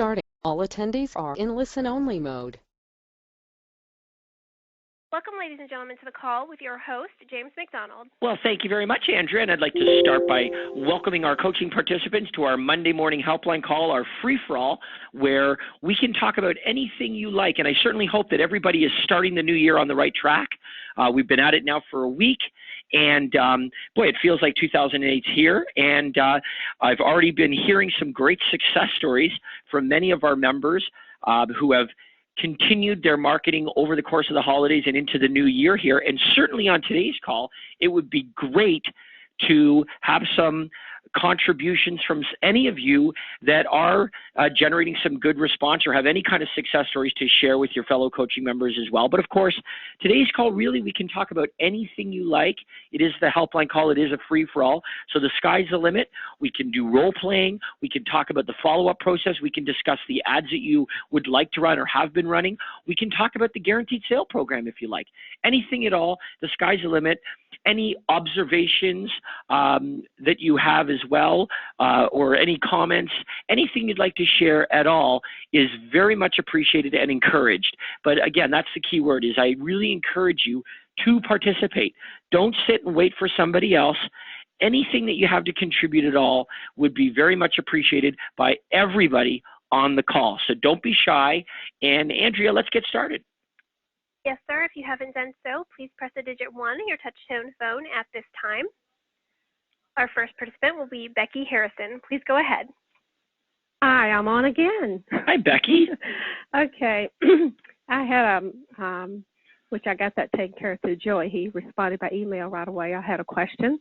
starting. All attendees are in listen-only mode. Welcome, ladies and gentlemen, to the call with your host, James McDonald. Well, thank you very much, Andrea, and I'd like to start by welcoming our coaching participants to our Monday morning helpline call, our free-for-all, where we can talk about anything you like, and I certainly hope that everybody is starting the new year on the right track. We've been at it now for a week, and boy, it feels like 2008's here, and I've already been hearing some great success stories from many of our members who have continued their marketing over the course of the holidays and into the new year here. And certainly on today's call, it would be great to have some contributions from any of you that are generating some good response or have any kind of success stories to share with your fellow coaching members as well. But of course, today's call, really, we can talk about anything you like. It is the helpline call. It is a free-for-all. So the sky's the limit. We can do role-playing. We can talk about the follow-up process. We can discuss the ads that you would like to run or have been running. We can talk about the guaranteed sale program if you like. Anything at all. The sky's the limit. Any observations that you have as well, or any comments, anything you'd like to share at all is very much appreciated and encouraged. But again, that's the key word, is I really encourage you to participate. Don't sit and wait for somebody else. Anything that you have to contribute at all would be very much appreciated by everybody on the call. So don't be shy. And Andrea, let's get started. Yes, sir. If you haven't done so, please press the digit 1 on your touch-tone phone at this time. Our first participant will be Becky Harrison. Please go ahead. Hi, I'm on again. Hi, Becky. Okay. I had which I got that taken care of through Joey. He responded by email right away. I had a question,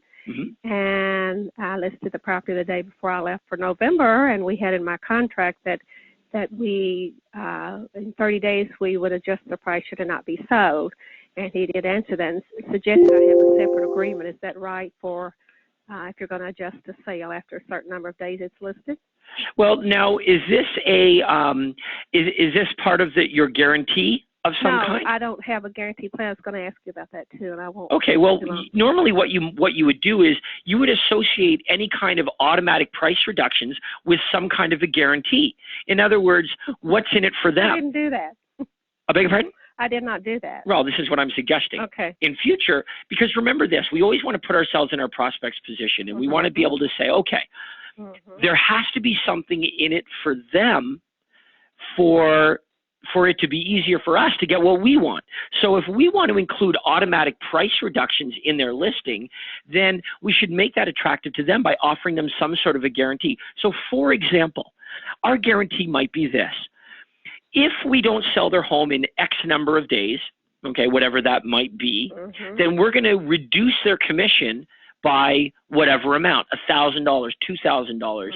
and I listed the property the day before I left for November, and we had in my contract that we, in 30 days, we would adjust the price should it not be sold. And he did answer that and suggested I have a separate agreement. Is that right for if you're going to adjust the sale after a certain number of days it's listed? Well, now, is this a is this part of your guarantee of some kind? No, I don't have a guarantee plan. I was going to ask you about that too, and I won't. Okay, well, normally what you would do is you would associate any kind of automatic price reductions with some kind of a guarantee. In other words, what's in it for them? I didn't do that. I beg your pardon? I did not do that. Well, this is what I'm suggesting. Okay. In future, because remember this, we always want to put ourselves in our prospect's position, and we want to be able to say, okay, there has to be something in it for them for it to be easier for us to get what we want. So if we want to include automatic price reductions in their listing, then we should make that attractive to them by offering them some sort of a guarantee. So for example, our guarantee might be this. If we don't sell their home in X number of days, okay, whatever that might be, then we're going to reduce their commission by whatever amount, $1,000, $2,000.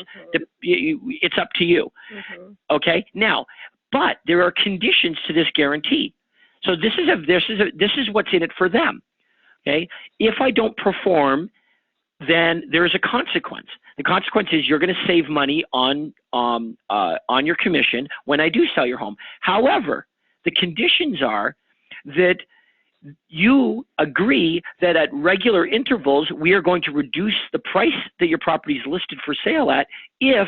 It's up to you. Okay? Now, but there are conditions to this guarantee. So this is what's in it for them. Okay? If I don't perform, then there is a consequence. The consequence is you're going to save money on your commission when I do sell your home. However, the conditions are that you agree that at regular intervals we are going to reduce the price that your property is listed for sale at if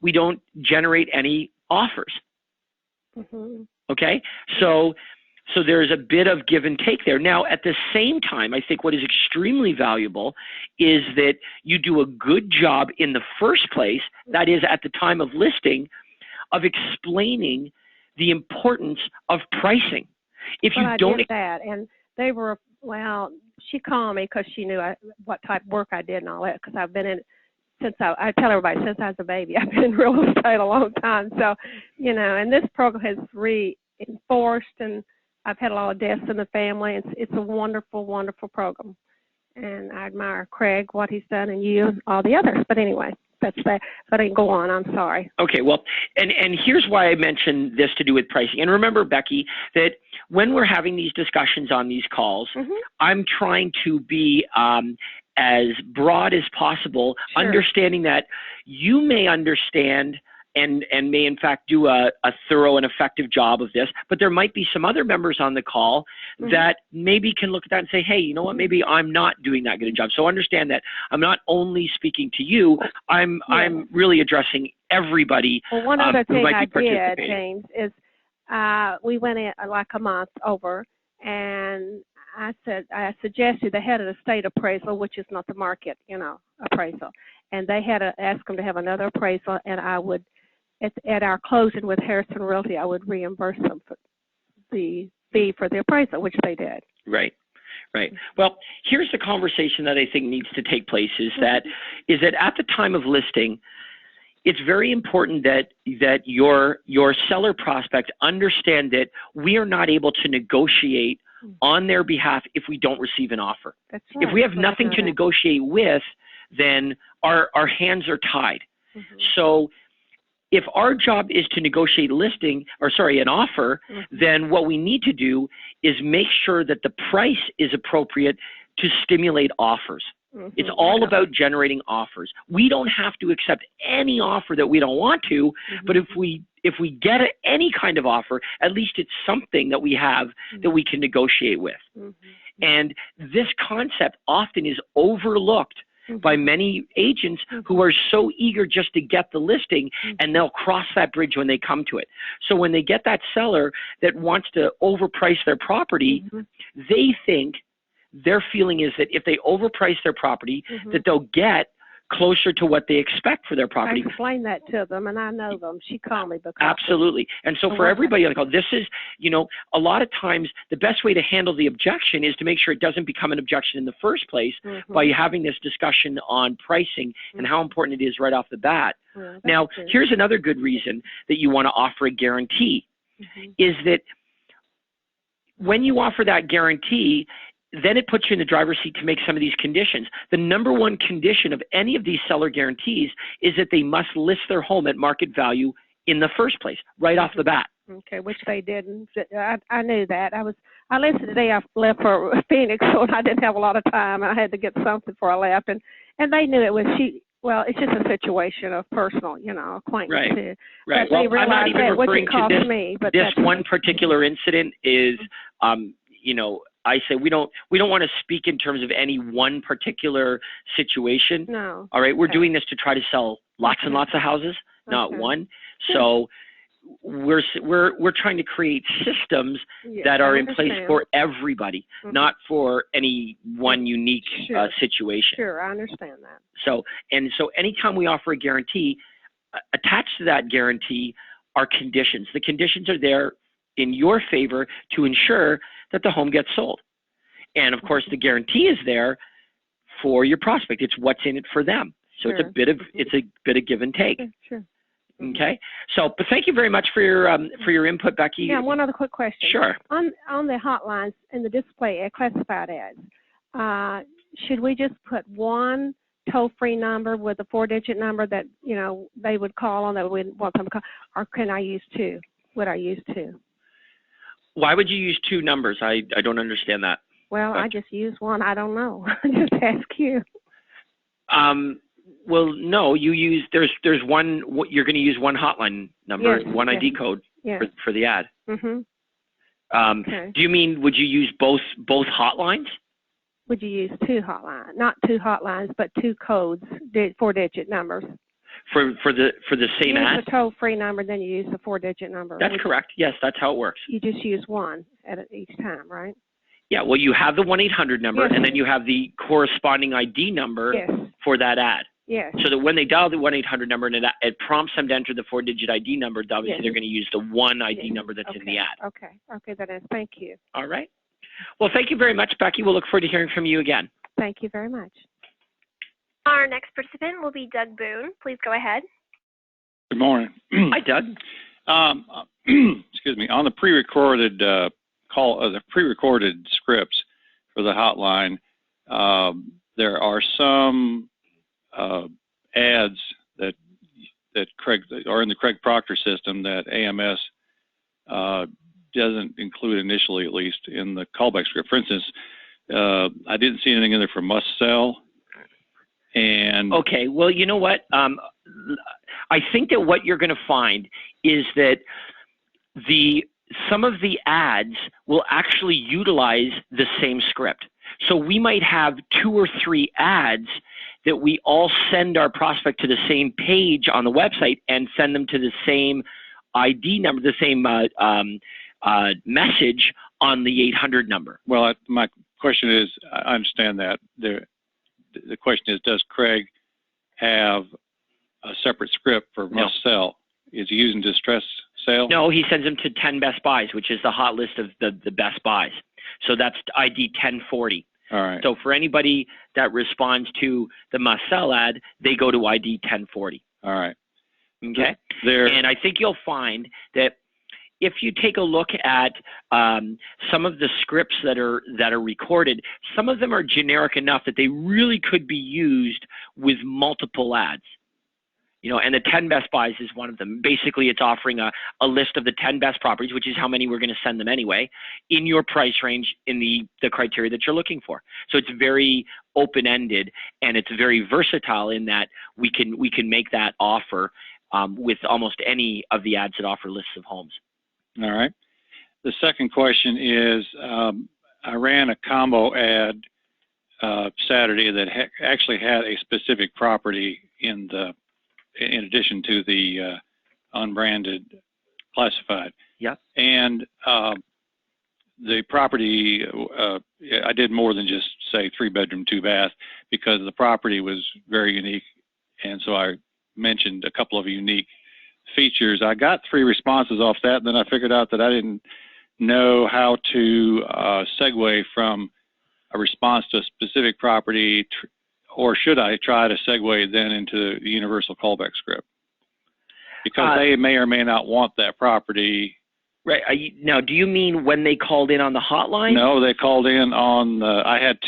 we don't generate any offers. Okay, so there's a bit of give and take there. Now, at the same time, I think what is extremely valuable is that you do a good job in the first place, that is at the time of listing, of explaining the importance of pricing. If you don't, I did that, and they were, well, she called me because she knew what type of work I did and all that, because I've been in since I tell everybody, since I was a baby, I've been in real estate a long time. So, you know, and this program has reinforced, and I've had a lot of deaths in the family. It's a wonderful, wonderful program. And I admire Craig, what he's done, and you, and all the others. But anyway, that's that. But I didn't go on. I'm sorry. Okay, well, and here's why I mentioned this to do with pricing. And remember, Becky, that when we're having these discussions on these calls, I'm trying to be as broad as possible, understanding that you may understand and may in fact do a thorough and effective job of this, but there might be some other members on the call that maybe can look at that and say, hey, you know what, maybe I'm not doing that good a job. So understand that I'm not only speaking to you, I'm really addressing everybody Well, one other who thing might I be did, participating. James, is we went in like a month over, and I suggested the head of the state appraisal, which is not the market, appraisal, and they had asked them to have another appraisal, and I would, at our closing with Harrison Realty, I would reimburse them for the fee for the appraisal, which they did. Right. Right. Well, here's the conversation that I think needs to take place is that at the time of listing, it's very important that your seller prospect understand that we are not able to negotiate on their behalf if we don't receive an offer. That's right. If we have nothing to negotiate with, then our hands are tied. So if our job is to negotiate an offer, then what we need to do is make sure that the price is appropriate to stimulate offers. It's all about generating offers. We don't have to accept any offer that we don't want to, but if we get any kind of offer, at least it's something that we have that we can negotiate with. And this concept often is overlooked by many agents who are so eager just to get the listing, and they'll cross that bridge when they come to it. So when they get that seller that wants to overprice their property, they think, their feeling is that if they overprice their property, that they'll get closer to what they expect for their property. I explained that to them, and I know them. She called me because absolutely. And so for everybody on the call, this is, a lot of times the best way to handle the objection is to make sure it doesn't become an objection in the first place by having this discussion on pricing and how important it is right off the bat. Now, here's another good reason that you want to offer a guarantee is that when you offer that guarantee, then it puts you in the driver's seat to make some of these conditions. The number one condition of any of these seller guarantees is that they must list their home at market value in the first place, right off the bat. Okay, which they didn't. I knew that. I listed the day I left for Phoenix, so I didn't have a lot of time. I had to get something before I left, and they knew it was well, it's just a situation of personal, acquaintance. Right. Well, I'm not even referring to this one particular incident is, I say we don't want to speak in terms of any one particular situation. No. All right. We're doing this to try to sell lots and lots of houses, not one. So we're trying to create systems that are in place for everybody, not for any one unique situation. Sure, I understand that. So anytime we offer a guarantee, attached to that guarantee are conditions. The conditions are there in your favor to ensure that the home gets sold. And of course, the guarantee is there for your prospect. It's what's in it for them. So it's a bit of give and take. Sure. Okay. So, but thank you very much for your input, Becky. Yeah, one other quick question. Sure. On the hotlines and the display classified ads, should we just put one toll-free number with a 4-digit number that they would call on that we want them to call, or can I use two? Would I use two? Why would you use two numbers? I don't understand that. Well, I just use one. I don't know. I just ask you. Well, no, you use, there's one, you're going to use one hotline number, one ID code for the ad. Okay. Do you mean, would you use both hotlines? Would you use two hotlines? Not two hotlines, but two codes, 4-digit numbers. For the same ad? Use the toll-free number, then you use the 4-digit number. That's correct. Yes, that's how it works. You just use one at each time, right? Yeah, well, you have the 1-800 number, and then you have the corresponding ID number for that ad. Yes. So that when they dial the 1-800 number and it prompts them to enter the 4-digit ID number, obviously they're going to use the one ID number that's in the ad. Okay, that is. Thank you. All right. Well, thank you very much, Becky. We'll look forward to hearing from you again. Thank you very much. Our next participant will be Doug Boone. Please go ahead. Good morning. Hi, Doug. Excuse me. On the pre-recorded the pre-recorded scripts for the hotline, there are some ads that Craig are in the Craig Proctor system that AMS doesn't include initially, at least in the callback script. For instance, I didn't see anything in there for must sell. And okay, well, you know what? I think that what you're going to find is that some of the ads will actually utilize the same script. So we might have 2 or 3 ads that we all send our prospect to the same page on the website and send them to the same ID number, the same message on the 800 number. Well, my question is, I understand that. The question is, does Craig have a separate script for must sell? Is he using distress sale? No, he sends them to 10 Best Buys, which is the hot list of the Best Buys. So that's ID 1040. All right. So for anybody that responds to the must sell ad, they go to ID 1040. All right. Okay. And I think you'll find that if you take a look at some of the scripts that are recorded, some of them are generic enough that they really could be used with multiple ads. You know, and the 10 Best Buys is one of them. Basically, it's offering a list of the 10 best properties, which is how many we're going to send them anyway, in your price range in the criteria that you're looking for. So it's very open-ended, and it's very versatile in that we can make that offer with almost any of the ads that offer lists of homes. All right. The second question is, I ran a combo ad Saturday that actually had a specific property in addition to the unbranded classified. Yep. And the property, I did more than just say 3-bedroom, 2-bath, because the property was very unique. And so I mentioned a couple of unique features. I got 3 responses off that, and then I figured out that I didn't know how to segue from a response to a specific property, or should I try to segue then into the universal callback script? Because they may or may not want that property. Right. Now, do you mean when they called in on the hotline? No, they called in on I had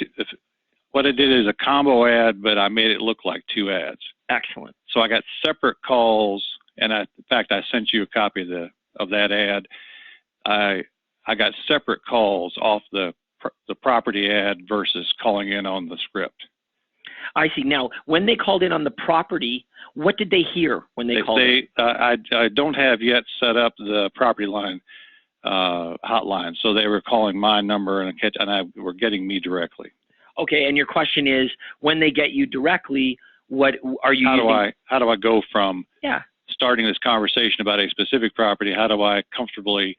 what I did is a combo ad, but I made it look like 2 ads. Excellent. So I got separate calls, and in fact, I sent you a copy of that ad. I got separate calls off the property ad versus calling in on the script. I see. Now, when they called in on the property, what did they hear when they called in? I don't have yet set up the property line hotline, so they were calling my number and were getting me directly. Okay, and your question is, when they get you directly, what are you using? How do I go from starting this conversation about a specific property? How do I comfortably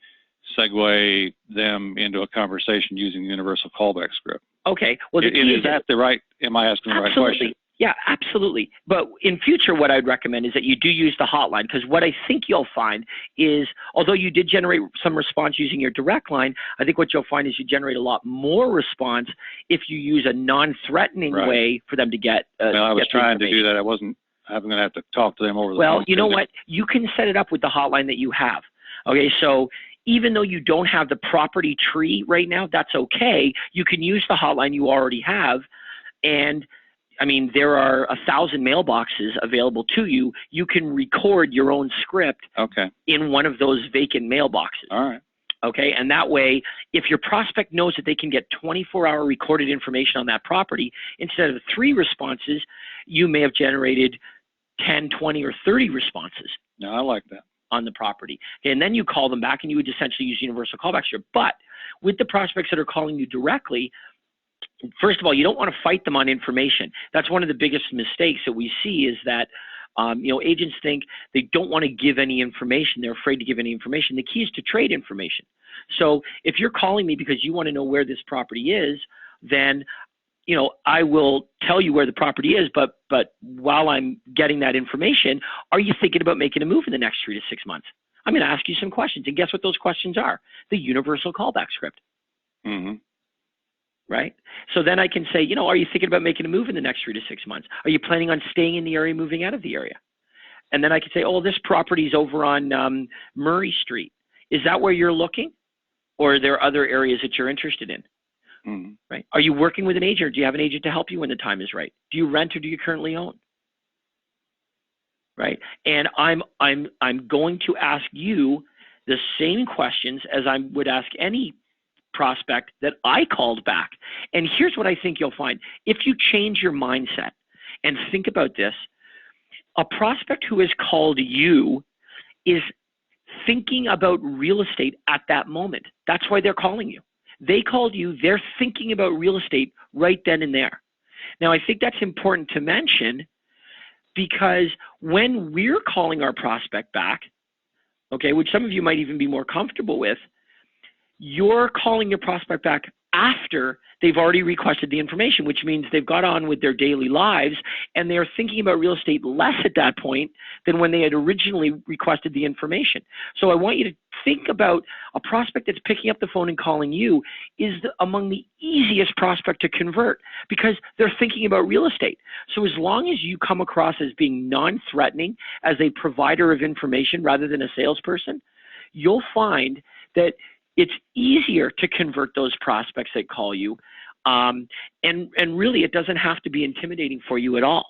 segue them into a conversation using the universal callback script? Okay. Well, is that the right? Am I asking the right question? Yeah, absolutely. But in future, what I'd recommend is that you do use the hotline, because what I think you'll find is, although you did generate some response using your direct line, I think what you'll find is you generate a lot more response if you use a non-threatening way for them to get. Well, I was trying to do that. I'm going to have to talk to them over the phone. Well, you know what? You can set it up with the hotline that you have. Okay, so even though you don't have the property tree right now, that's okay. You can use the hotline you already have, and I mean, there are 1,000 mailboxes available to you. You can record your own script in one of those vacant mailboxes. All right. Okay, and that way, if your prospect knows that they can get 24-hour recorded information on that property, instead of 3 responses, you may have generated 10, 20, or 30 responses. No, I like that. On the property. Okay, and then you call them back, and you would essentially use universal callback script. But with the prospects that are calling you directly, first of all, you don't want to fight them on information. That's one of the biggest mistakes that we see, is that agents think they don't want to give any information. They're afraid to give any information. The key is to trade information. So if you're calling me because you want to know where this property is, then I will tell you where the property is, but while I'm getting that information, are you thinking about making a move in the next 3 to 6 months? I'm going to ask you some questions, and guess what those questions are? The universal callback script. Mm-hmm. Right? So then I can say, are you thinking about making a move in the next 3 to 6 months? Are you planning on staying in the area, moving out of the area? And then I can say, oh, this property's over on Murray Street. Is that where you're looking? Or are there other areas that you're interested in? Mm-hmm. Right? Are you working with an agent, or do you have an agent to help you when the time is right? Do you rent, or do you currently own? Right? And I'm going to ask you the same questions as I would ask any prospect that I called back. And here's what I think you'll find. If you change your mindset and think about this, a prospect who has called you is thinking about real estate at that moment. That's why they're calling you. They called you, they're thinking about real estate right then and there. Now, I think that's important to mention because when we're calling our prospect back, okay, which some of you might even be more comfortable with, you're calling your prospect back after they've already requested the information, which means they've got on with their daily lives and they're thinking about real estate less at that point than when they had originally requested the information. So I want you to think about a prospect that's picking up the phone and calling you is among the easiest prospect to convert because they're thinking about real estate. So as long as you come across as being non-threatening as a provider of information rather than a salesperson, you'll find that it's easier to convert those prospects that call you, and really it doesn't have to be intimidating for you at all.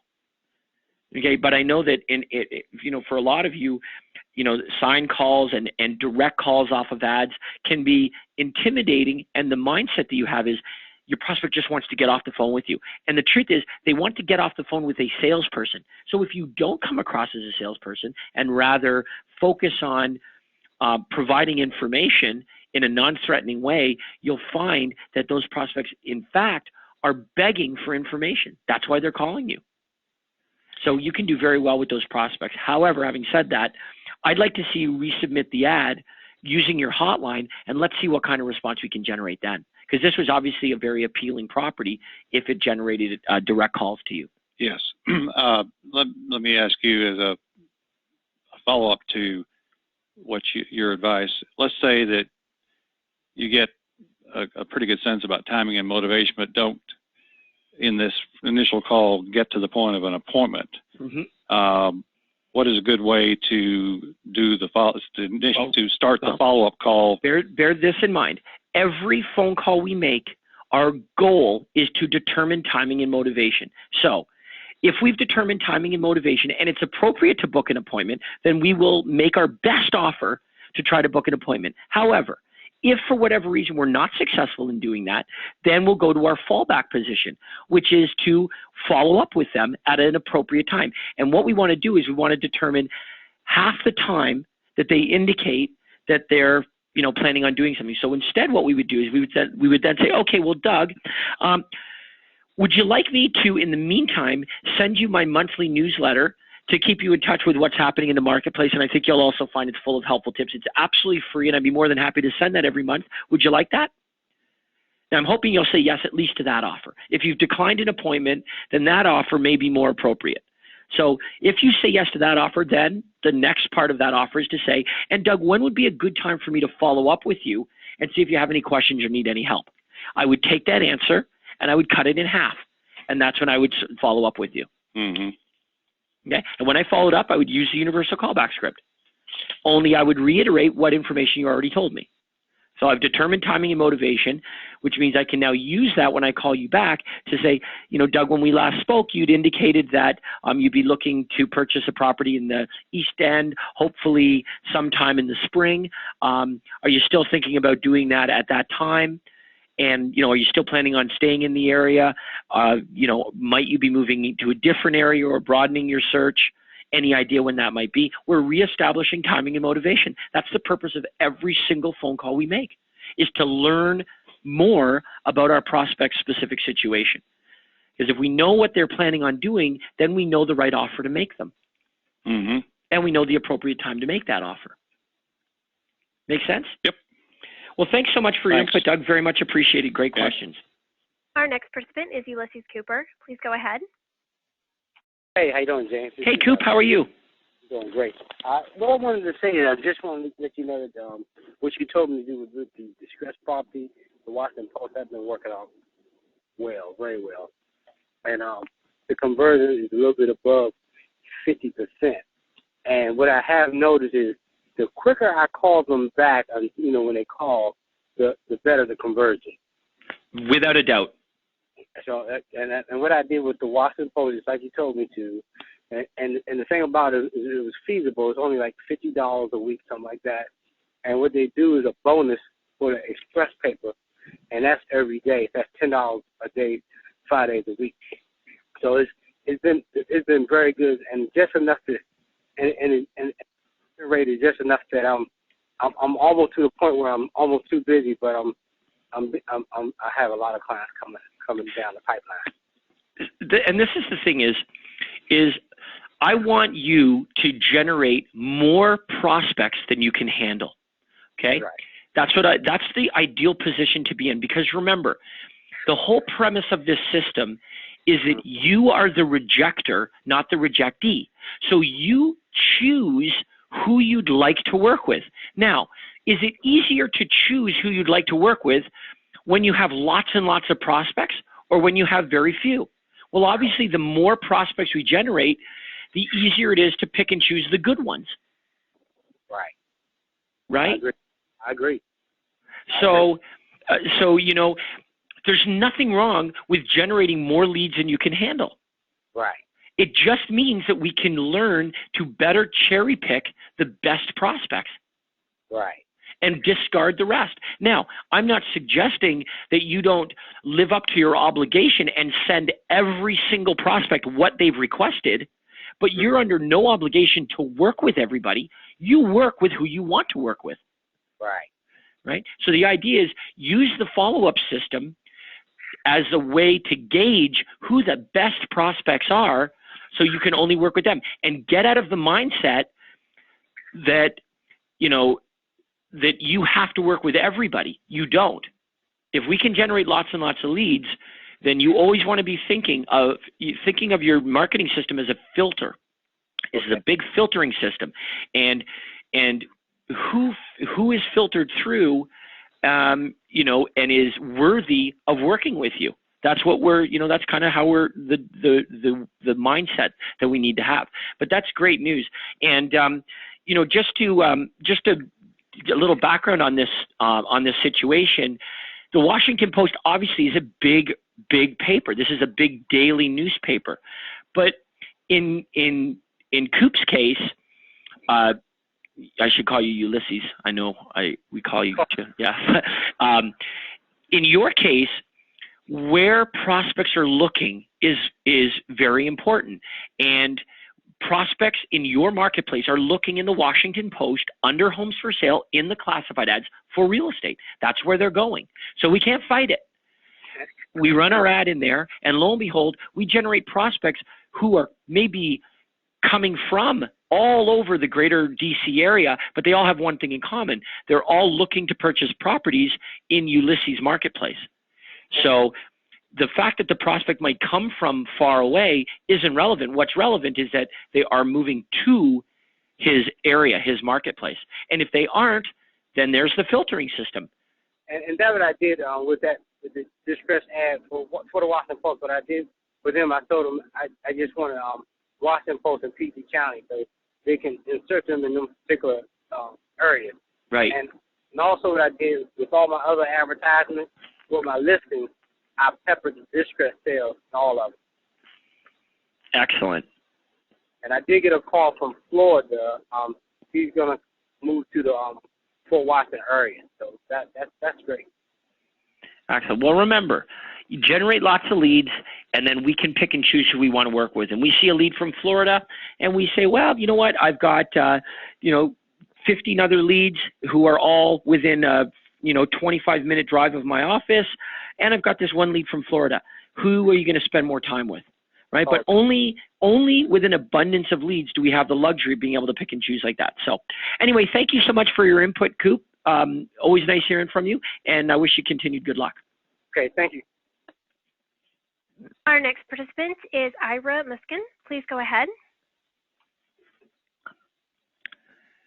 Okay, but I know that for a lot of you, sign calls and direct calls off of ads can be intimidating, and the mindset that you have is your prospect just wants to get off the phone with you. And the truth is they want to get off the phone with a salesperson. So if you don't come across as a salesperson and rather focus on providing information in a non-threatening way, you'll find that those prospects, in fact, are begging for information. That's why they're calling you. So you can do very well with those prospects. However, having said that, I'd like to see you resubmit the ad using your hotline, and let's see what kind of response we can generate then. Because this was obviously a very appealing property if it generated direct calls to you. Yes. Let me ask you as a follow-up to your advice. Let's say that you get a pretty good sense about timing and motivation, but don't, in this initial call, get to the point of an appointment. Mm-hmm. What is a good way to do the to start the follow-up call? Bear this in mind. Every phone call we make, our goal is to determine timing and motivation. So if we've determined timing and motivation and it's appropriate to book an appointment, then we will make our best offer to try to book an appointment. However, if for whatever reason we're not successful in doing that, then we'll go to our fallback position, which is to follow up with them at an appropriate time. And what we want to do is we want to determine half the time that they indicate that they're planning on doing something. So instead what we would do is we would then say, okay, well, Doug, would you like me to, in the meantime, send you my monthly newsletter to keep you in touch with what's happening in the marketplace? And I think you'll also find it's full of helpful tips. It's absolutely free, and I'd be more than happy to send that every month. Would you like that? Now, I'm hoping you'll say yes at least to that offer. If you've declined an appointment, then that offer may be more appropriate. So if you say yes to that offer, then the next part of that offer is to say, and Doug, when would be a good time for me to follow up with you and see if you have any questions or need any help? I would take that answer and I would cut it in half. And that's when I would follow up with you. Mm-hmm. Okay? And when I followed up, I would use the universal callback script. Only I would reiterate what information you already told me. So I've determined timing and motivation, which means I can now use that when I call you back to say, Doug, when we last spoke, you'd indicated that you'd be looking to purchase a property in the East End, hopefully sometime in the spring. Are you still thinking about doing that at that time? And, are you still planning on staying in the area? Might you be moving to a different area or broadening your search? Any idea when that might be? We're reestablishing timing and motivation. That's the purpose of every single phone call we make, is to learn more about our prospect's specific situation. Because if we know what they're planning on doing, then we know the right offer to make them. Mm-hmm. And we know the appropriate time to make that offer. Make sense? Yep. Well, thanks so much for your input, Doug. Very much appreciated. Great questions. Our next participant is Ulysses Cooper. Please go ahead. Hey, how you doing, James? Hey, Coop, how are you? Doing great. What I wanted to say is I just wanted to let you know that what you told me to do with the distressed property, the Washington Post, has been working out well, very well. And the conversion is a little bit above 50%. And what I have noticed is the quicker I call them back, when they call, the better the conversion. Without a doubt. So, and what I did with the Washington Post is like you told me to, and the thing about it is it was feasible. It's only like $50 a week, something like that. And what they do is a bonus for the express paper, and that's every day. That's $10 a day, 5 days a week. So it's been very good, and just enough to, and the rate is just enough that I'm almost to the point where I'm almost too busy, but I have a lot of clients coming down the pipeline. and this is the thing is I want you to generate more prospects than you can handle. Okay. Right. That's the ideal position to be in, because remember, the whole premise of this system is that you are the rejector, not the rejectee. So you choose who you'd like to work with. Now, is it easier to choose who you'd like to work with when you have lots and lots of prospects, or when you have very few? Well, obviously, the more prospects we generate, the easier it is to pick and choose the good ones. Right. Right? I agree. So you know, there's nothing wrong with generating more leads than you can handle. Right. It just means that we can learn to better cherry pick the best prospects. Right. And discard the rest. Now, I'm not suggesting that you don't live up to your obligation and send every single prospect what they've requested, but you're under no obligation to work with everybody. You work with who you want to work with. Right. Right? So the idea is use the follow-up system as a way to gauge who the best prospects are, so you can only work with them, and get out of the mindset that, you know, that you have to work with everybody. You don't. If we can generate lots and lots of leads, then you always want to be thinking of your marketing system as a filter. This is a big filtering system, and who is filtered through, you know, and is worthy of working with you. That's what we're, you know, that's kind of how we're the mindset that we need to have. But that's great news. And you know, just a little background on this situation. The Washington Post obviously is a big paper. This is a big daily newspaper. But in Coop's case, I should call you Ulysses. I know we call you, yeah. In your case, where prospects are looking is very important. And prospects in your marketplace are looking in the Washington Post under homes for sale in the classified ads for real estate. That's where they're going. So we can't fight it. We run our ad in there, and lo and behold, we generate prospects who are maybe coming from all over the greater DC area, but they all have one thing in common. They're all looking to purchase properties in Ulysses marketplace. So the fact that the prospect might come from far away isn't relevant. What's relevant is that they are moving to his area, his marketplace. And if they aren't, then there's the filtering system. And that's what I did with the distress ad for the Washington Post. What I did with them, I told them I just wanted Washington Post in PG County, so they can insert them in them particular areas. Right. And also what I did with all my other advertisements, with my listings, I peppered the distress sales in all of them. Excellent. And I did get a call from Florida. He's going to move to the Fort Washington area, so that's great. Excellent. Well, remember, you generate lots of leads, and then we can pick and choose who we want to work with. And we see a lead from Florida, and we say, well, you know what? I've got 15 other leads who are all within a 25-minute drive of my office, and I've got this one lead from Florida. Who are you going to spend more time with? Right? But only with an abundance of leads do we have the luxury of being able to pick and choose like that. So anyway, thank you so much for your input, Coop. Always nice hearing from you, and I wish you continued good luck. Okay, thank you. Our next participant is Ira Muskin. Please go ahead.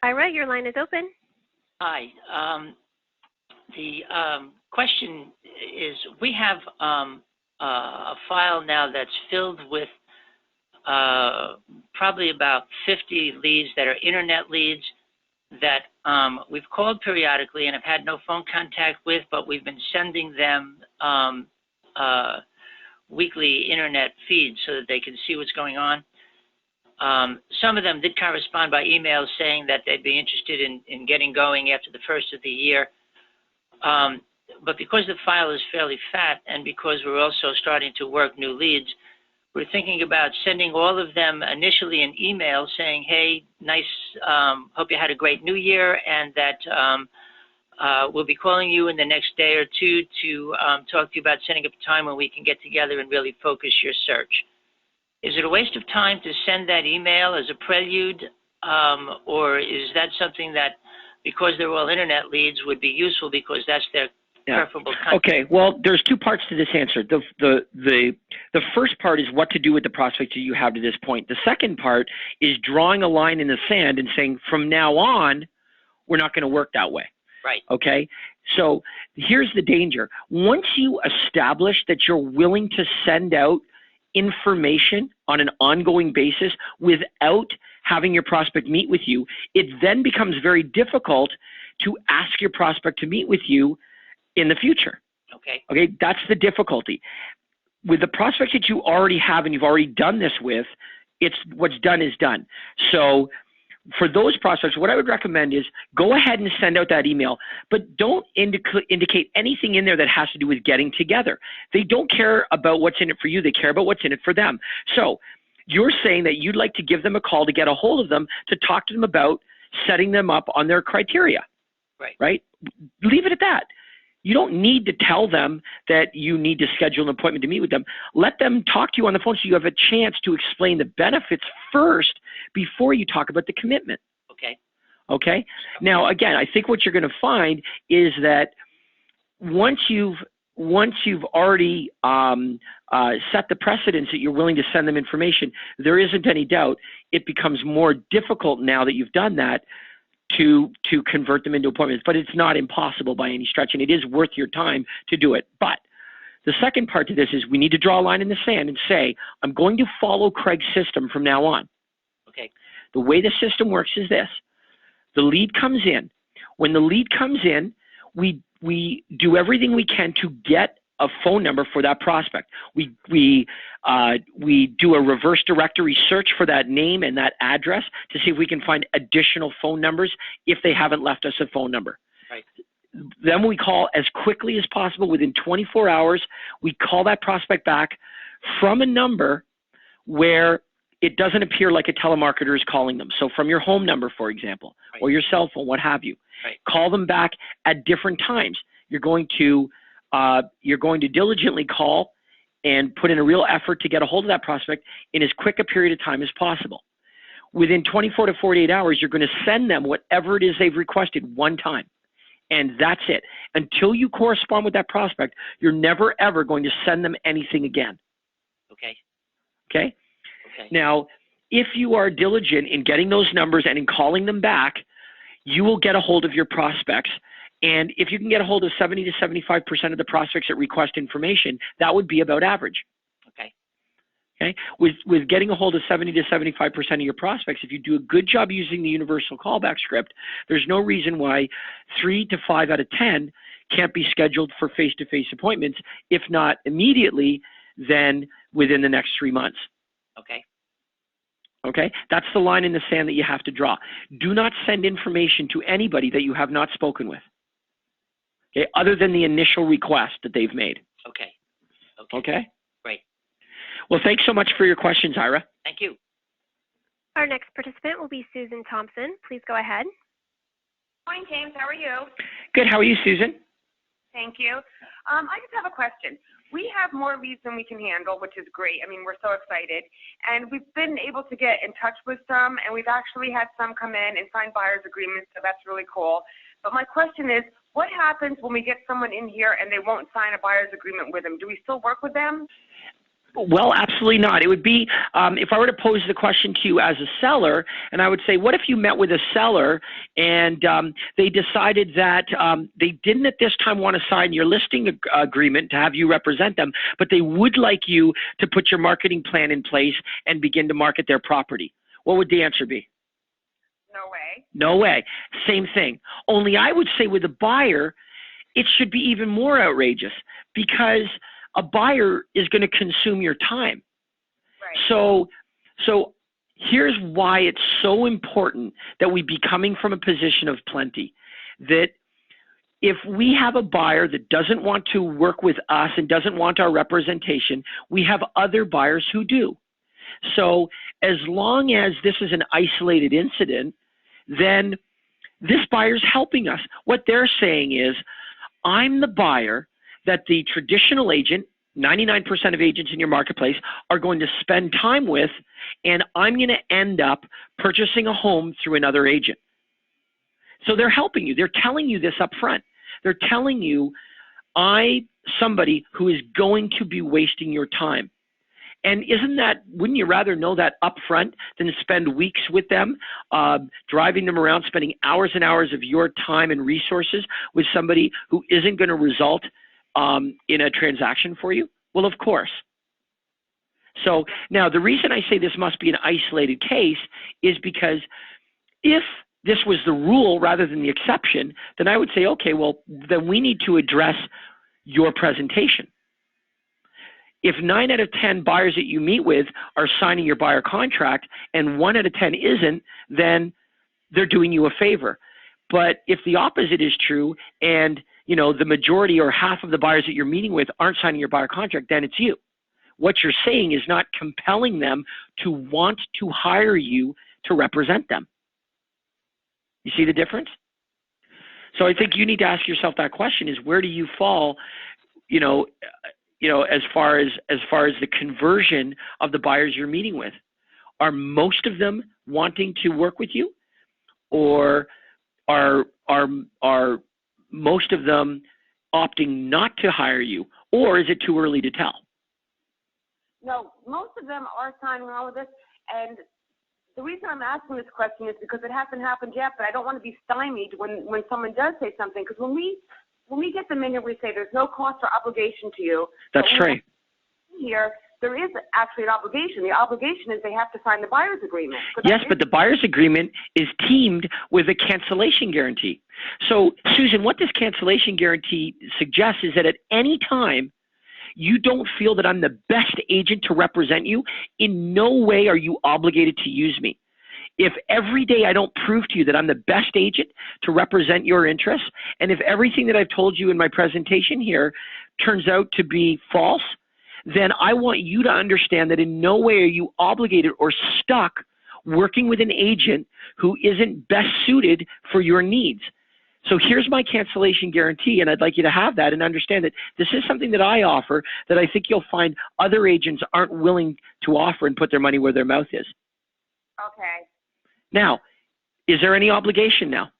Ira, your line is open. Hi. The question is, we have a file now that's filled with probably about 50 leads that are internet leads that we've called periodically and have had no phone contact with, but we've been sending them weekly internet feeds so that they can see what's going on. Some of them did correspond by email saying that they'd be interested in getting going after the first of the year. But because the file is fairly fat and because we're also starting to work new leads, we're thinking about sending all of them initially an email saying, hey, nice, hope you had a great new year, and that We'll be calling you in the next day or two to talk to you about setting up a time when we can get together and really focus your search. Is it a waste of time to send that email as a prelude, or is that something that, because they're all internet leads, would be useful because that's their preferable content? Okay, well, there's two parts to this answer. The first part is what to do with the prospects that you have to this point. The second part is drawing a line in the sand and saying, from now on, we're not going to work that way. Right. Okay, so here's the danger. Once you establish that you're willing to send out information on an ongoing basis without having your prospect meet with you, it then becomes very difficult to ask your prospect to meet with you in the future. Okay. Okay, that's the difficulty. With the prospects that you already have and you've already done this with, it's what's done is done. So for those prospects, what I would recommend is go ahead and send out that email, but don't indicate anything in there that has to do with getting together. They don't care about what's in it for you. They care about what's in it for them. So you're saying that you'd like to give them a call to get a hold of them, to talk to them about setting them up on their criteria. Right. Right? Leave it at that. You don't need to tell them that you need to schedule an appointment to meet with them. Let them talk to you on the phone so you have a chance to explain the benefits first before you talk about the commitment. Okay. Okay? Now, again, I think what you're going to find is that once you've already set the precedence that you're willing to send them information, there isn't any doubt it becomes more difficult now that you've done that to convert them into appointments, but it's not impossible by any stretch, and it is worth your time to do it. But the second part to this is we need to draw a line in the sand and say, I'm going to follow Craig's system from now on. Okay. The way the system works is this. The lead comes in. When the lead comes in, we do everything we can to get a phone number for that prospect. We do a reverse directory search for that name and that address to see if we can find additional phone numbers if they haven't left us a phone number. Right. Then we call as quickly as possible. Within 24 hours, we call that prospect back from a number where it doesn't appear like a telemarketer is calling them. So from your home number, for example, right, or your cell phone, what have you. Right. Call them back at different times. You're going to diligently call and put in a real effort to get a hold of that prospect in as quick a period of time as possible. Within 24 to 48 hours, you're going to send them whatever it is they've requested one time. And that's it. Until you correspond with that prospect, you're never, ever going to send them anything again. Okay. Okay? Okay. Now, if you are diligent in getting those numbers and in calling them back, you will get a hold of your prospects. And if you can get a hold of 70 to 75% of the prospects that request information, that would be about average. Okay. Okay. With getting a hold of 70 to 75% of your prospects, if you do a good job using the universal callback script, there's no reason why 3 to 5 out of 10 can't be scheduled for face-to-face appointments, if not immediately, then within the next 3 months. Okay. Okay, that's the line in the sand that you have to draw. Do not send information to anybody that you have not spoken with. Okay, other than the initial request that they've made. Okay. Okay. Okay? Great. Well, thanks so much for your questions, Ira. Thank you. Our next participant will be Susan Thompson. Please go ahead. Morning, James. How are you? Good. How are you, Susan? Thank you. I just have a question. We have more leads than we can handle, which is great. I mean, we're so excited. And we've been able to get in touch with some, and we've actually had some come in and sign buyer's agreements, so that's really cool. But my question is, what happens when we get someone in here and they won't sign a buyer's agreement with them? Do we still work with them? Well, absolutely not. It would be, if I were to pose the question to you as a seller, and I would say, what if you met with a seller and they decided that they didn't at this time want to sign your listing agreement to have you represent them, but they would like you to put your marketing plan in place and begin to market their property? What would the answer be? No way. No way. Same thing. Only I would say with a buyer, it should be even more outrageous because a buyer is going to consume your time. Right. So here's why it's so important that we be coming from a position of plenty. That if we have a buyer that doesn't want to work with us and doesn't want our representation, we have other buyers who do. So as long as this is an isolated incident, then this buyer's helping us. What they're saying is, I'm the buyer that the traditional agent, 99% of agents in your marketplace, are going to spend time with, and I'm going to end up purchasing a home through another agent. So they're helping you. They're telling you this up front. They're telling you, somebody who is going to be wasting your time. And wouldn't you rather know that up front than spend weeks with them, driving them around, spending hours and hours of your time and resources with somebody who isn't going to result in a transaction for you? Well, of course. So now the reason I say this must be an isolated case is because if this was the rule rather than the exception, then I would say, okay, well, then we need to address your presentation. If 9 out of 10 buyers that you meet with are signing your buyer contract and 1 out of 10 isn't, then they're doing you a favor. But if the opposite is true and the majority or half of the buyers that you're meeting with aren't signing your buyer contract, then it's you. What you're saying is not compelling them to want to hire you to represent them. You see the difference? So I think you need to ask yourself that question: is where do you fall, as far as the conversion of the buyers you're meeting with? Are most of them wanting to work with you, or are most of them opting not to hire you, or is it too early to tell? No, most of them are signing on with us, and the reason I'm asking this question is because it hasn't happened yet, but I don't want to be stymied when someone does say something, because when we get them in here, we say there's no cost or obligation to you. That's right. Here, there is actually an obligation. The obligation is they have to sign the buyer's agreement. Yes, but the buyer's agreement is teamed with a cancellation guarantee. So, Susan, what this cancellation guarantee suggests is that at any time you don't feel that I'm the best agent to represent you, in no way are you obligated to use me. If every day I don't prove to you that I'm the best agent to represent your interests, and if everything that I've told you in my presentation here turns out to be false, then I want you to understand that in no way are you obligated or stuck working with an agent who isn't best suited for your needs. So here's my cancellation guarantee, and I'd like you to have that and understand that this is something that I offer that I think you'll find other agents aren't willing to offer and put their money where their mouth is. Okay. Now, is there any obligation now?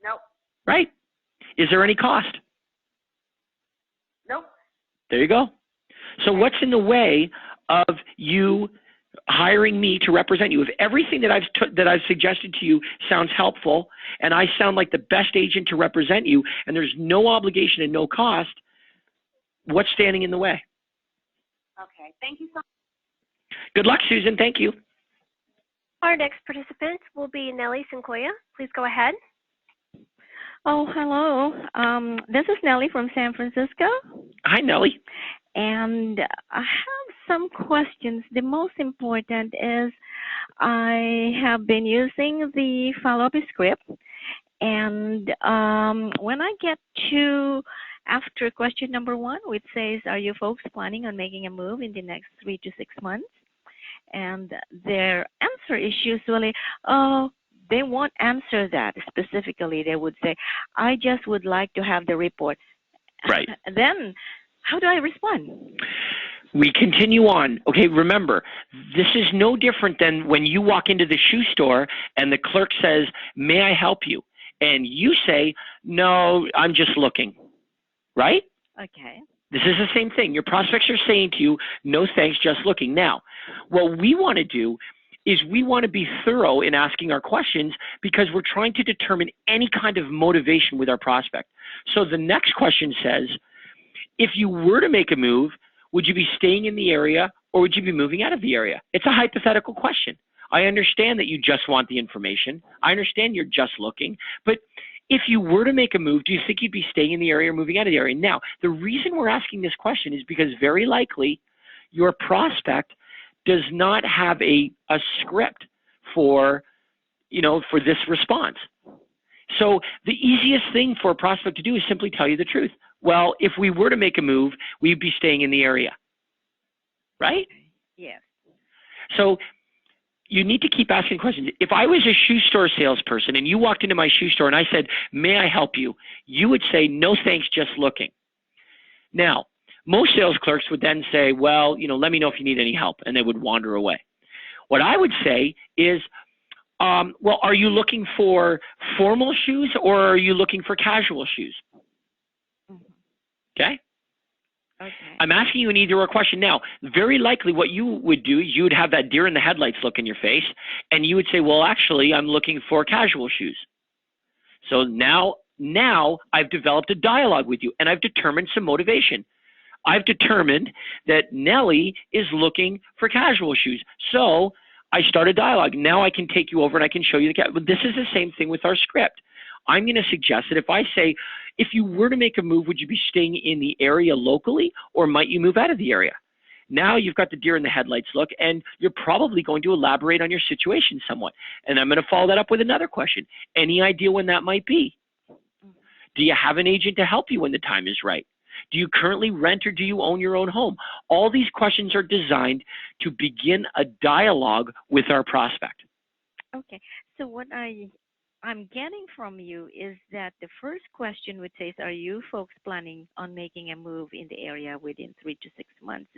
Nope. Right? Is there any cost? Nope. There you go. So what's in the way of you hiring me to represent you? If everything that I've suggested to you sounds helpful, and I sound like the best agent to represent you, and there's no obligation and no cost, what's standing in the way? Okay. Thank you so much. Good luck, Susan. Thank you. Our next participant will be Nellie Sincoya. Please go ahead. Oh, hello. This is Nellie from San Francisco. Hi, Nellie. And I have some questions. The most important is I have been using the follow-up script, and when I get to after question number 1, which says, are you folks planning on making a move in the next 3 to 6 months? And their answer is usually, they won't answer that specifically. They would say, I just would like to have the report. Right. Then how do I respond? We continue on. Okay, remember, this is no different than when you walk into the shoe store and the clerk says, may I help you? And you say, no, I'm just looking. Right? Okay. This is the same thing. Your prospects are saying to you, no thanks, just looking. Now, what we want to do is we want to be thorough in asking our questions because we're trying to determine any kind of motivation with our prospect. So the next question says, if you were to make a move, would you be staying in the area or would you be moving out of the area? It's a hypothetical question. I understand that you just want the information. I understand you're just looking, but if you were to make a move, do you think you'd be staying in the area or moving out of the area? Now, the reason we're asking this question is because very likely your prospect does not have a script for this response. So the easiest thing for a prospect to do is simply tell you the truth. Well, if we were to make a move, we'd be staying in the area. Right? Yes. So you need to keep asking questions. If I was a shoe store salesperson and you walked into my shoe store and I said, may I help you? You would say, no, thanks, just looking. Now, most sales clerks would then say, well, let me know if you need any help, and they would wander away. What I would say is, well, are you looking for formal shoes or are you looking for casual shoes? Okay? Okay. I'm asking you an either or question. Now, very likely what you would do is you would have that deer in the headlights look in your face, and you would say, well, actually, I'm looking for casual shoes. So now I've developed a dialogue with you, and I've determined some motivation. I've determined that Nellie is looking for casual shoes. So I start a dialogue. Now I can take you over and I can show you the this is the same thing with our script. I'm going to suggest that if I say, if you were to make a move, would you be staying in the area locally or might you move out of the area? Now you've got the deer in the headlights look, and you're probably going to elaborate on your situation somewhat. And I'm going to follow that up with another question. Any idea when that might be? Do you have an agent to help you when the time is right? Do you currently rent or do you own your own home? All these questions are designed to begin a dialogue with our prospect. Okay. So what I'm getting from you is that the first question which says, are you folks planning on making a move in the area within 3 to 6 months?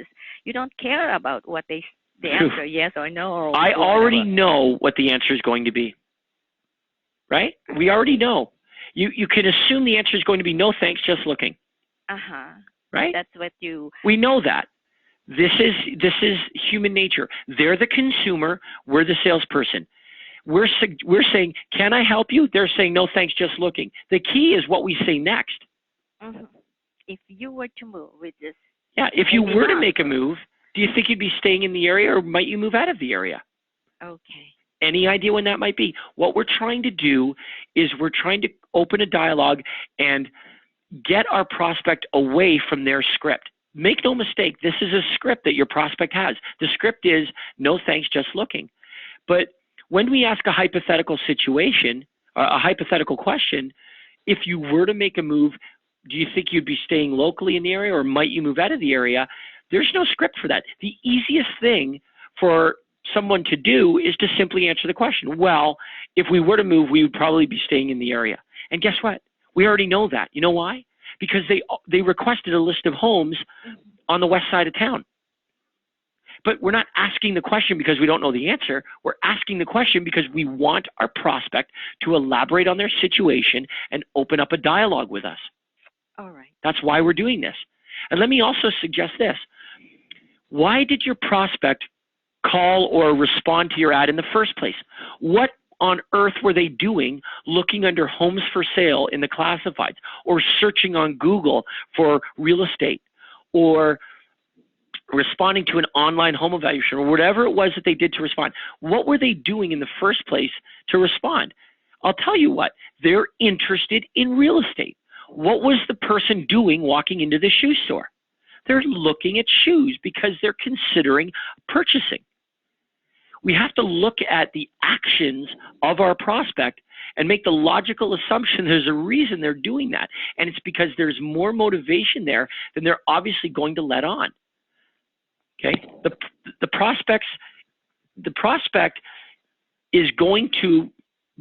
You don't care about what the answer, yes or no. Or I already know what the answer is going to be, right? We already know. You can assume the answer is going to be no thanks, just looking. Uh-huh. Right? That's what you... We know that. This is human nature. They're the consumer. We're the salesperson. We're saying, can I help you? They're saying, no, thanks, just looking. The key is what we say next. Mm-hmm. If you were to move with this... Yeah, if you were to make a move, do you think you'd be staying in the area or might you move out of the area? Okay. Any idea when that might be? What we're trying to do is we're trying to open a dialogue and get our prospect away from their script. Make no mistake, this is a script that your prospect has. The script is, no thanks, just looking. But when we ask a hypothetical situation, a hypothetical question, if you were to make a move, do you think you'd be staying locally in the area or might you move out of the area? There's no script for that. The easiest thing for someone to do is to simply answer the question. Well, if we were to move, we would probably be staying in the area. And guess what? We already know that. You know why? Because they requested a list of homes on the west side of town. But we're not asking the question because we don't know the answer. We're asking the question because we want our prospect to elaborate on their situation and open up a dialogue with us. All right. That's why we're doing this. And let me also suggest this. Why did your prospect call or respond to your ad in the first place? What on earth were they doing looking under homes for sale in the classifieds or searching on Google for real estate or responding to an online home evaluation or whatever it was that they did to respond? What were they doing in the first place to respond? I'll tell you what, they're interested in real estate. What was the person doing walking into the shoe store? They're looking at shoes because they're considering purchasing. We have to look at the actions of our prospect and make the logical assumption there's a reason they're doing that. And it's because there's more motivation there than they're obviously going to let on. Okay? The prospect is going to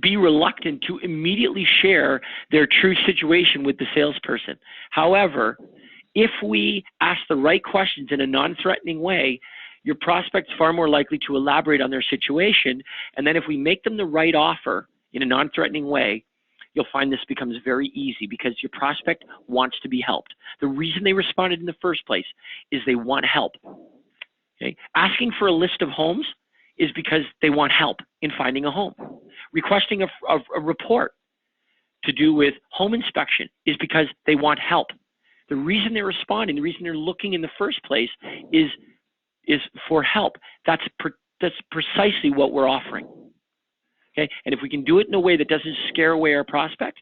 be reluctant to immediately share their true situation with the salesperson. However, if we ask the right questions in a non-threatening way, your prospect's far more likely to elaborate on their situation. And then if we make them the right offer in a non-threatening way, you'll find this becomes very easy because your prospect wants to be helped. The reason they responded in the first place is they want help. Okay? Asking for a list of homes is because they want help in finding a home. Requesting a report to do with home inspection is because they want help. The reason they're responding, the reason they're looking in the first place is for help. That's precisely what we're offering. Okay? And if we can do it in a way that doesn't scare away our prospect,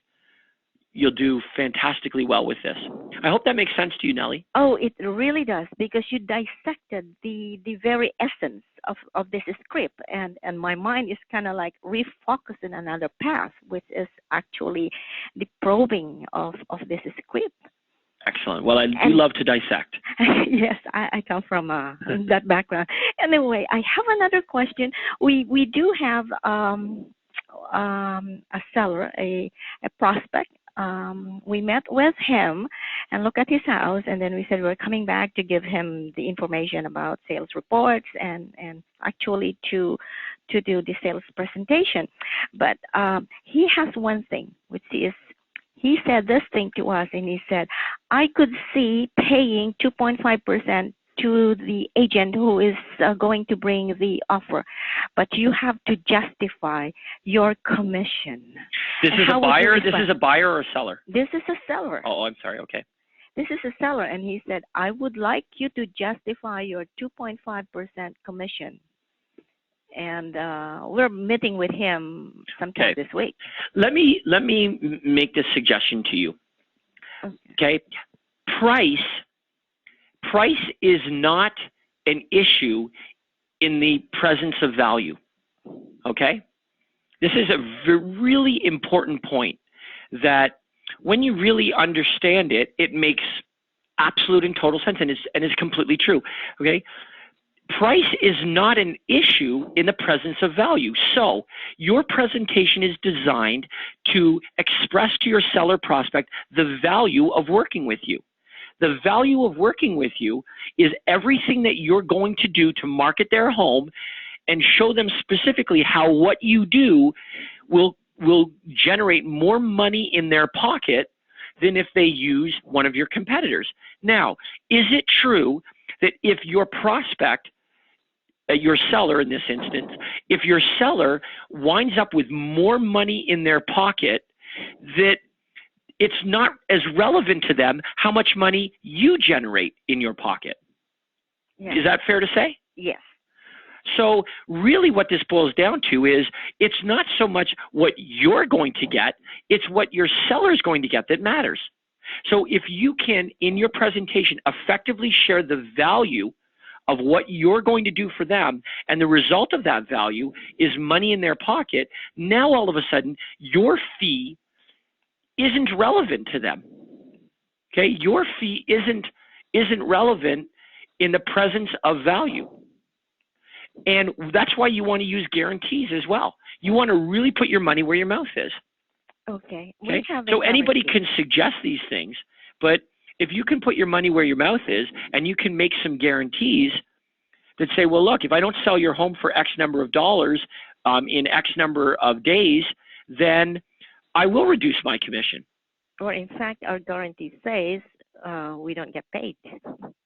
you'll do fantastically well with this. I hope that makes sense to you, Nellie. Oh, it really does, because you dissected the very essence of this script, and my mind is kind of like refocused in another path, which is actually the probing of this script. Excellent. Well, I do love to dissect. Yes, I come from that background. Anyway, I have another question. We do have a seller, a prospect. We met with him and looked at his house, and then we said we're coming back to give him the information about sales reports and actually to do the sales presentation. But he has one thing, which is, he said this thing to us, and he said, I could see paying 2.5% to the agent who is going to bring the offer, but you have to justify your commission. This is a buyer? This is a buyer or a seller? This is a seller. Oh, I'm sorry. Okay. This is a seller, and he said, I would like you to justify your 2.5% commission. And we're meeting with him sometime this week. Let me make this suggestion to you. Okay. Price is not an issue in the presence of value. Okay? This is a really important point, that when you really understand it, it makes absolute and total sense, and is completely true. Okay? Price is not an issue in the presence of value. So your presentation is designed to express to your seller prospect the value of working with you. The value of working with you is everything that you're going to do to market their home and show them specifically how what you do will generate more money in their pocket than if they use one of your competitors. Now, is it true that if your prospect, your seller in this instance, if your seller winds up with more money in their pocket, that it's not as relevant to them how much money you generate in your pocket? Yes. Is that fair to say? Yes. So really what this boils down to is, it's not so much what you're going to get, it's what your seller is going to get that matters. So if you can, in your presentation, effectively share the value of what you're going to do for them, and the result of that value is money in their pocket, now all of a sudden your fee isn't relevant to them. Okay, your fee isn't relevant in the presence of value. And that's why you want to use guarantees as well. You want to really put your money where your mouth is. Okay. So anybody can suggest these things, but if you can put your money where your mouth is, and you can make some guarantees that say, well, look, if I don't sell your home for X number of dollars in X number of days, then I will reduce my commission. Or in fact, our guarantee says we don't get paid.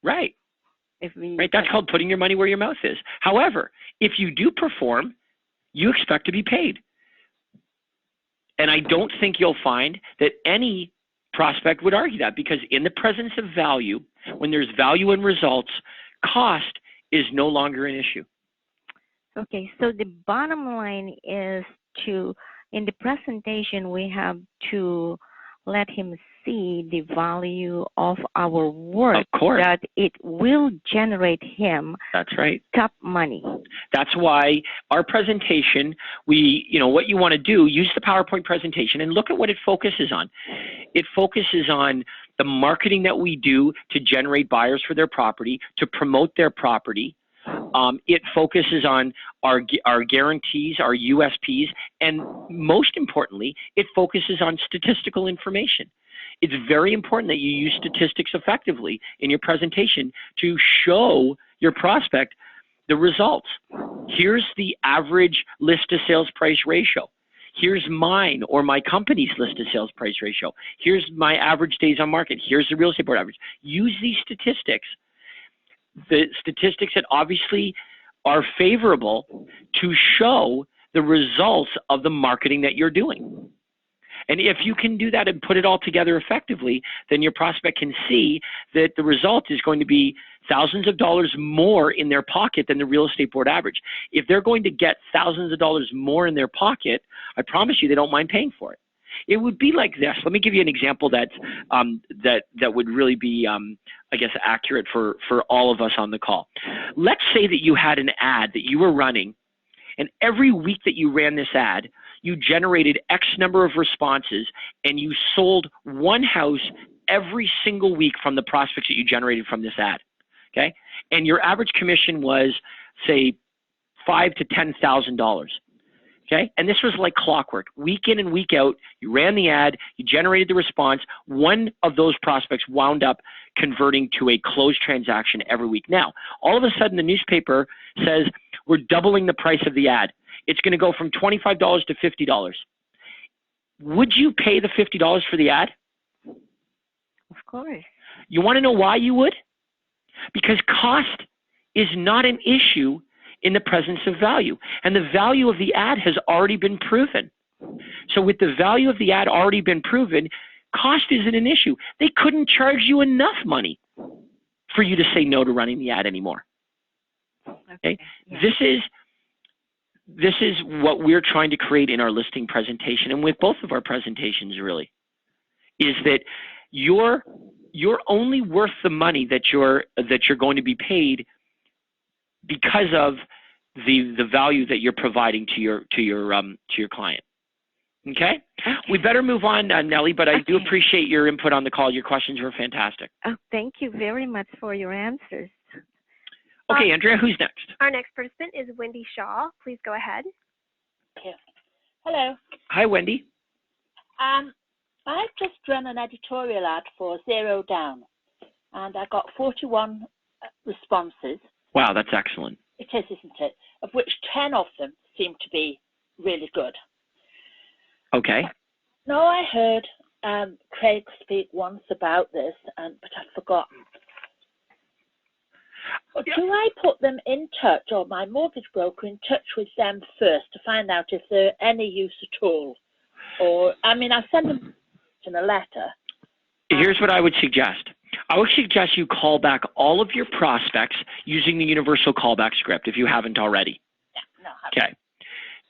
Right. Right. That's called putting your money where your mouth is. However, if you do perform, you expect to be paid. And I don't think you'll find that any prospect would argue that, because in the presence of value, when there's value in results, cost is no longer an issue. Okay, so the bottom line is in the presentation, we have to let him see the value of our work. Of course. That it will generate him. That's right. Top money. That's why our presentation, what you want to do, use the PowerPoint presentation and look at what it focuses on. It focuses on the marketing that we do to generate buyers for their property, to promote their property. It focuses on our guarantees, our USPs, and most importantly, it focuses on statistical information. It's very important that you use statistics effectively in your presentation to show your prospect the results. Here's the average list to sales price ratio. Here's mine or my company's list to sales price ratio. Here's my average days on market. Here's the real estate board average. Use these statistics. The statistics that obviously are favorable to show the results of the marketing that you're doing. And if you can do that and put it all together effectively, then your prospect can see that the result is going to be thousands of dollars more in their pocket than the real estate board average. If they're going to get thousands of dollars more in their pocket, I promise you they don't mind paying for it. It would be like this. Let me give you an example that would really be, I guess, accurate for all of us on the call. Let's say that you had an ad that you were running, and every week that you ran this ad, you generated X number of responses, and you sold one house every single week from the prospects that you generated from this ad, okay? And your average commission was, say, $5,000 to $10,000. Okay, and this was like clockwork. Week in and week out, you ran the ad, you generated the response. One of those prospects wound up converting to a closed transaction every week. Now, all of a sudden, the newspaper says, we're doubling the price of the ad. It's going to go from $25 to $50. Would you pay the $50 for the ad? Of course. You want to know why you would? Because cost is not an issue in the presence of value. And the value of the ad has already been proven. So with the value of the ad already been proven, cost isn't an issue. They couldn't charge you enough money for you to say no to running the ad anymore. Okay? Yeah. This is what we're trying to create in our listing presentation, and with both of our presentations really, is that you're only worth the money that you're going to be paid because of the value that you're providing to your client. Okay? We better move on, Nellie, but I do appreciate your input on the call. Your questions were fantastic. Oh, thank you very much for your answers. Okay, Andrea, who's next? Our next participant is Wendy Shaw. Please go ahead. Okay. Hello. Hi, Wendy. I just ran an editorial ad for Zero Down, and I got 41 responses. Wow, that's excellent. It is, isn't it? Of which 10 of them seem to be really good. Okay. Now, I heard Craig speak once about this, but I've forgotten. Do I put them in touch, or my mortgage broker in touch with them first to find out if they're any use at all? Or, I mean, I send them in a letter. Here's what I would suggest. I would suggest you call back all of your prospects using the universal callback script if you haven't already. Yeah, no, okay.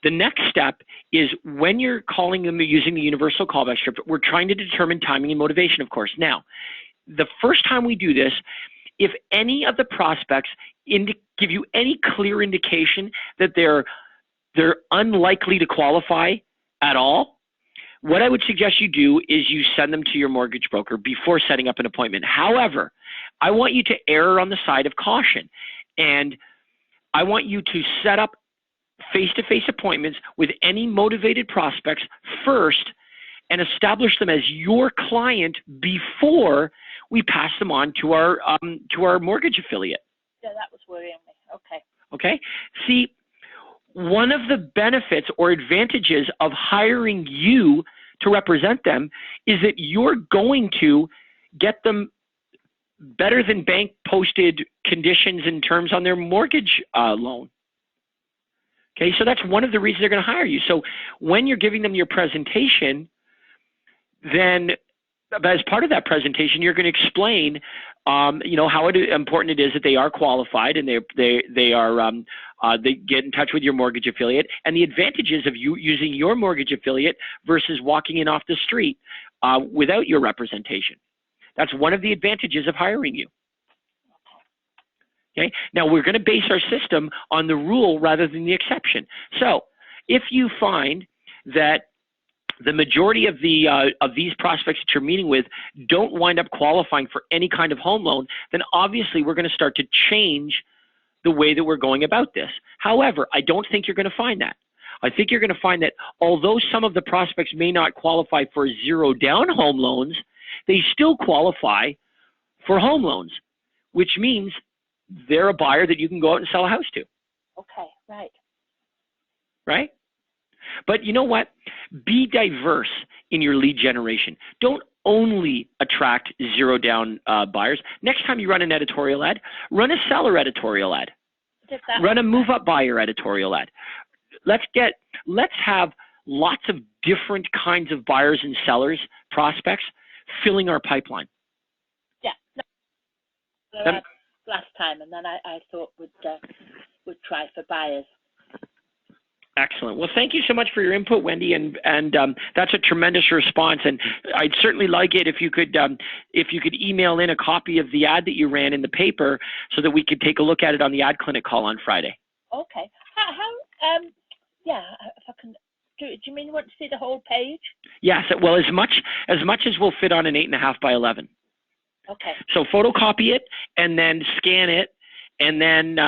The next step is when you're calling them using the universal callback script, we're trying to determine timing and motivation, of course. Now, the first time we do this, if any of the prospects give you any clear indication that they're unlikely to qualify at all, what I would suggest you do is you send them to your mortgage broker before setting up an appointment. However, I want you to err on the side of caution, and I want you to set up face-to-face appointments with any motivated prospects first and establish them as your client before we pass them on to our mortgage affiliate. Yeah, that was worrying me. Okay. Okay? See, one of the benefits or advantages of hiring you to represent them is that you're going to get them better than bank posted conditions and terms on their mortgage loan. Okay, so that's one of the reasons they're going to hire you. So when you're giving them your presentation, then as part of that presentation, you're going to explain, how important it is that they are qualified and they get in touch with your mortgage affiliate, and the advantages of you using your mortgage affiliate versus walking in off the street without your representation. That's one of the advantages of hiring you. Okay. Now we're going to base our system on the rule rather than the exception. So if you find that the majority of these prospects that you're meeting with don't wind up qualifying for any kind of home loan, then obviously we're going to start to change the way that we're going about this. However, I don't think you're going to find that. I think you're going to find that although some of the prospects may not qualify for zero down home loans, they still qualify for home loans, which means they're a buyer that you can go out and sell a house to. Okay, right. Right? But you know what? Be diverse in your lead generation. Don't only attract zero down buyers. Next time you run an editorial ad, run a seller editorial ad. Run a move up buyer editorial ad. Let's have lots of different kinds of buyers and sellers, prospects, filling our pipeline. Yeah. Last time, and then I thought would try for buyers. Excellent. Well, thank you so much for your input, Wendy, and that's a tremendous response. And I'd certainly like it if you could email in a copy of the ad that you ran in the paper so that we could take a look at it on the ad clinic call on Friday. Okay. If I can do you mean you want to see the whole page? Yes. Well, as much as will fit on an 8.5 by 11. Okay. So photocopy it and then scan it and then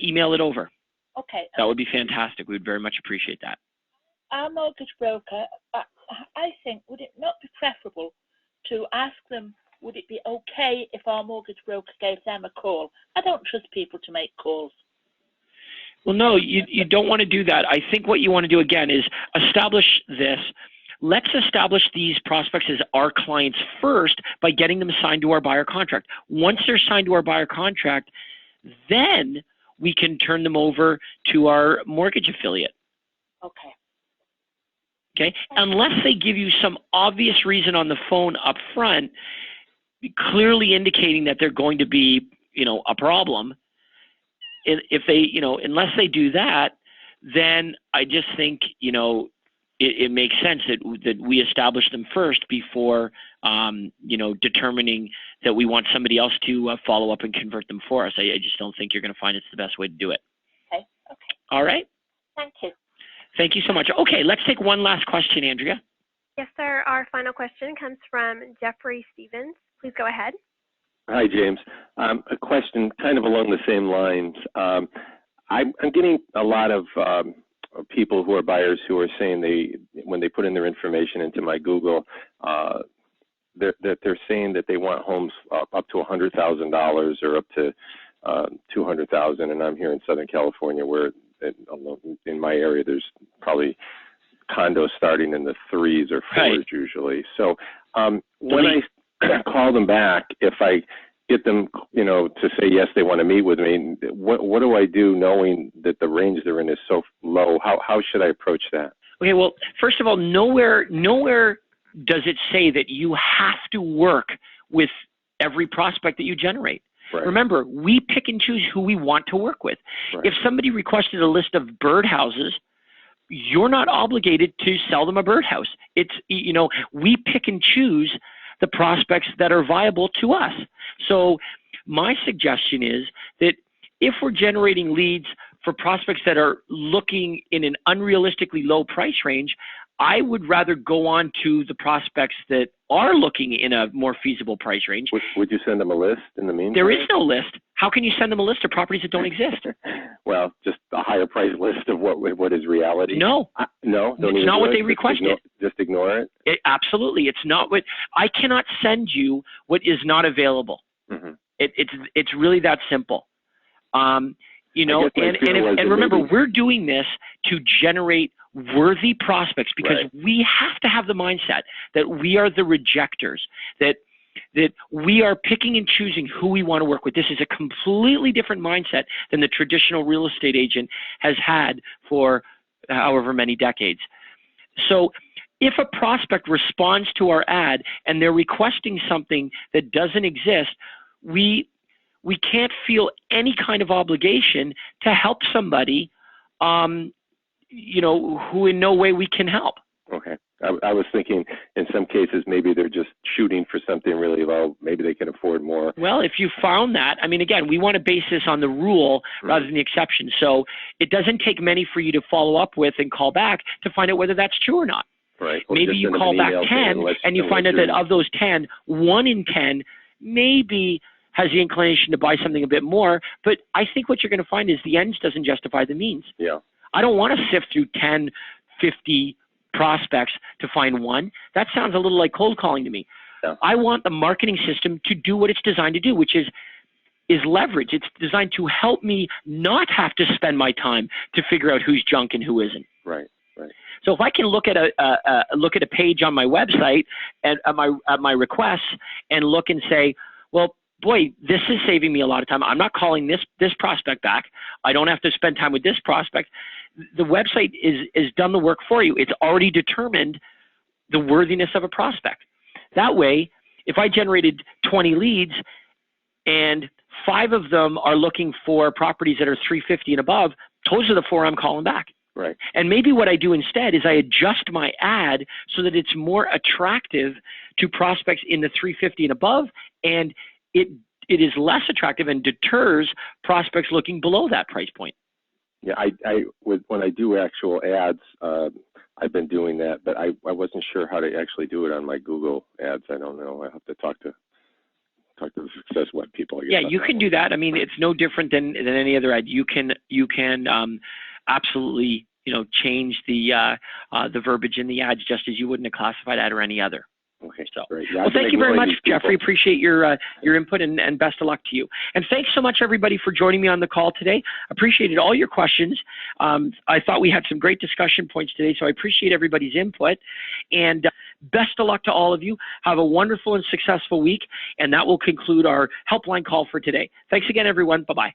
email it over. Okay. That would be fantastic. We would very much appreciate that. Our mortgage broker, I think, would it not be preferable to ask them, would it be okay if our mortgage broker gave them a call? I don't trust people to make calls. Well, no, you don't want to do that. I think what you want to do, again, is establish this. Let's establish these prospects as our clients first by getting them signed to our buyer contract. Once they're signed to our buyer contract, then we can turn them over to our mortgage affiliate. Okay. Okay? Unless they give you some obvious reason on the phone up front, clearly indicating that they're going to be, a problem. If they, unless they do that, then I just think, it makes sense that we establish them first before, determining that we want somebody else to follow up and convert them for us. I just don't think you're going to find it's the best way to do it. Okay. All right. Thank you. Thank you so much. Okay, let's take one last question, Andrea. Yes, sir. Our final question comes from Jeffrey Stevens. Please go ahead. Hi, James. A question kind of along the same lines. I'm getting a lot of people who are buyers who are saying when they put in their information into my Google, that they're saying that they want homes up to $100,000 or up to $200,000, and I'm here in Southern California where in my area there's probably condos starting in the 3s or 4s right. usually. So when I call them back, if I get them, to say yes, they want to meet with me, what do I do knowing that the range they're in is so low? How should I approach that? Okay, well, first of all, nowhere does it say that you have to work with every prospect that you generate. Right. Remember, we pick and choose who we want to work with. Right. If somebody requested a list of birdhouses, you're not obligated to sell them a birdhouse. It's, we pick and choose the prospects that are viable to us. So my suggestion is that if we're generating leads for prospects that are looking in an unrealistically low price range, I would rather go on to the prospects that are looking in a more feasible price range. Would you send them a list in the meantime? There is no list. How can you send them a list of properties that don't exist? Well, just a higher price list of what is reality. No. No? It's not what they requested. Just ignore it? Absolutely. It's not what – I cannot send you what is not available. Mm-hmm. It's really that simple. And remember, we're doing this to generate worthy prospects because right. we have to have the mindset that we are the rejectors, that we are picking and choosing who we want to work with. This is a completely different mindset than the traditional real estate agent has had for however many decades. So if a prospect responds to our ad and they're requesting something that doesn't exist, we can't feel any kind of obligation to help somebody, who in no way we can help. Okay. I was thinking in some cases maybe they're just shooting for something really low. Maybe they can afford more. Well, if you found that, again, we want to base this on the rule rather than the exception. So it doesn't take many for you to follow up with and call back to find out whether that's true or not. Right. Maybe you call back 10 and you find out that of those 10, 1 in 10 maybe has the inclination to buy something a bit more. But I think what you're going to find is the ends doesn't justify the means. Yeah. I don't want to sift through 10, 50 prospects to find one. That sounds a little like cold calling to me. Yeah. I want the marketing system to do what it's designed to do, which is leverage. It's designed to help me not have to spend my time to figure out who's junk and who isn't. Right. Right. So if I can look at a page on my website and at my requests and look and say, well, boy, this is saving me a lot of time. I'm not calling this prospect back. I don't have to spend time with this prospect. The website is done the work for you. It's already determined the worthiness of a prospect. That way, if I generated 20 leads and 5 of them are looking for properties that are 350 and above, those are the 4 I'm calling back. Right. And maybe what I do instead is I adjust my ad so that it's more attractive to prospects in the 350 and above, and it is less attractive and deters prospects looking below that price point. Yeah, when I do actual ads, I've been doing that, but I wasn't sure how to actually do it on my Google ads. I don't know. I have to talk to the Success Web people. I guess. Yeah, you can do that. I mean, it's no different than any other ad. You can absolutely, you know, change the verbiage in the ads just as you would in a classified ad or any other. Okay, so great. Yeah, well, thank you very much, Jeffrey. Appreciate your input and best of luck to you. And thanks so much, everybody, for joining me on the call today. Appreciated all your questions. I thought we had some great discussion points today, so I appreciate everybody's input. And best of luck to all of you. Have a wonderful and successful week. And that will conclude our helpline call for today. Thanks again, everyone. Bye-bye.